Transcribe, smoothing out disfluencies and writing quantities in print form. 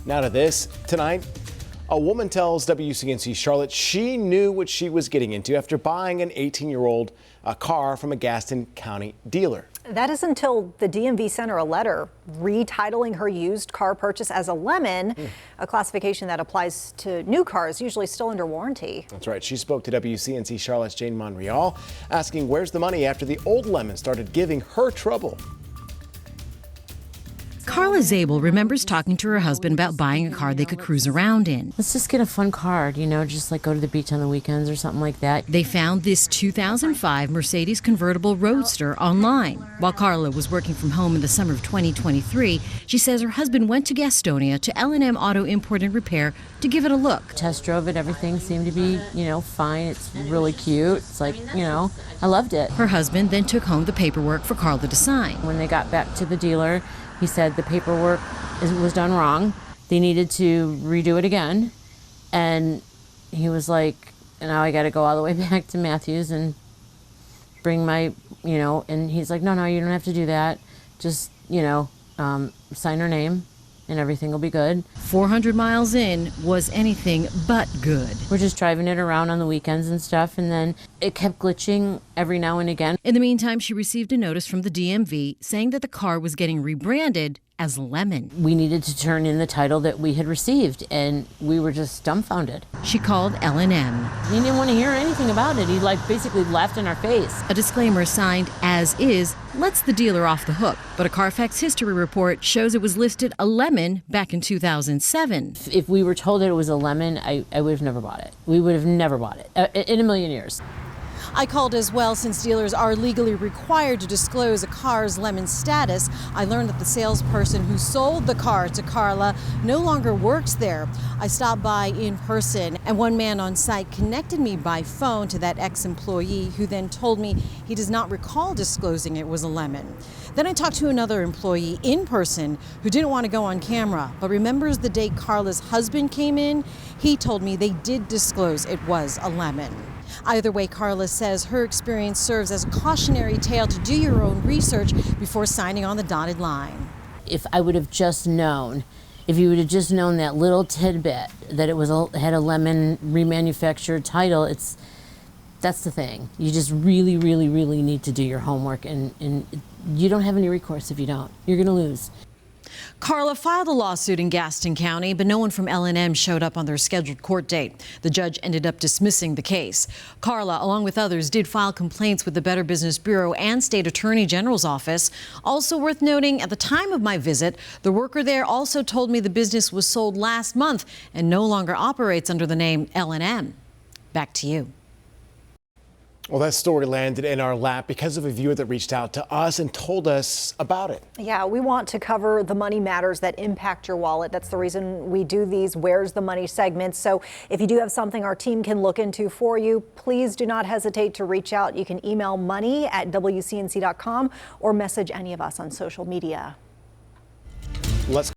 Now to this. Tonight, a woman tells WCNC Charlotte she knew what she was getting into after buying an 18-year-old car from a Gaston County dealer. That is until the DMV sent her a letter retitling her used car purchase as a lemon, a classification that applies to new cars, usually still under warranty. That's right. She spoke to WCNC Charlotte's Jane Monreal, asking where's the money after the old lemon started giving her trouble. Carla Zabal remembers talking to her husband about buying a car they could cruise around in. Let's just get a fun car, just like go to the beach on the weekends or something like that. They found this 2005 Mercedes convertible roadster online. While Carla was working from home in the summer of 2023, she says her husband went to Gastonia to L&M Auto Import and Repair to give it a look. Test drove it, everything seemed to be, fine. It's really cute. It's like, I loved it. Her husband then took home the paperwork for Carla to sign. When they got back to the dealer, he said the paperwork was done wrong. They needed to redo it again. And he was like, now I got to go all the way back to Matthews and bring my, and he's like, no, you don't have to do that. Just, sign her name and everything will be good. 400 miles in was anything but good. We're just driving it around on the weekends and stuff, and then it kept glitching every now and again. In the meantime, she received a notice from the DMV saying that the car was getting rebranded as Lemon. We needed to turn in the title that we had received, and we were just dumbfounded. She called L&M. He didn't want to hear anything about it. He basically laughed in our face. A disclaimer signed as is lets the dealer off the hook, but a Carfax history report shows it was listed a Lemon back in 2007. If we were told that it was a Lemon, I would have never bought it. We would have never bought it in a million years. I called as well since dealers are legally required to disclose a car's lemon status. I learned that the salesperson who sold the car to Carla no longer works there. I stopped by in person, and one man on site connected me by phone to that ex-employee who then told me he does not recall disclosing it was a lemon. Then I talked to another employee in person who didn't want to go on camera, but remembers the day Carla's husband came in. He told me they did disclose it was a lemon. Either way, Carla says her experience serves as a cautionary tale to do your own research before signing on the dotted line. If I would have just known, if you would have just known that little tidbit that it had a lemon remanufactured title, that's the thing. You just really, really, really need to do your homework, and you don't have any recourse if you don't. You're going to lose. Carla filed a lawsuit in Gaston County, but no one from L&M showed up on their scheduled court date. The judge ended up dismissing the case. Carla, along with others, did file complaints with the Better Business Bureau and State Attorney General's office. Also worth noting, at the time of my visit, the worker there also told me the business was sold last month and no longer operates under the name L&M. Back to you. Well, that story landed in our lap because of a viewer that reached out to us and told us about it. Yeah, we want to cover the money matters that impact your wallet. That's the reason we do these Where's the Money segments. So if you do have something our team can look into for you, please do not hesitate to reach out. You can email money@WCNC.com or message any of us on social media. Let's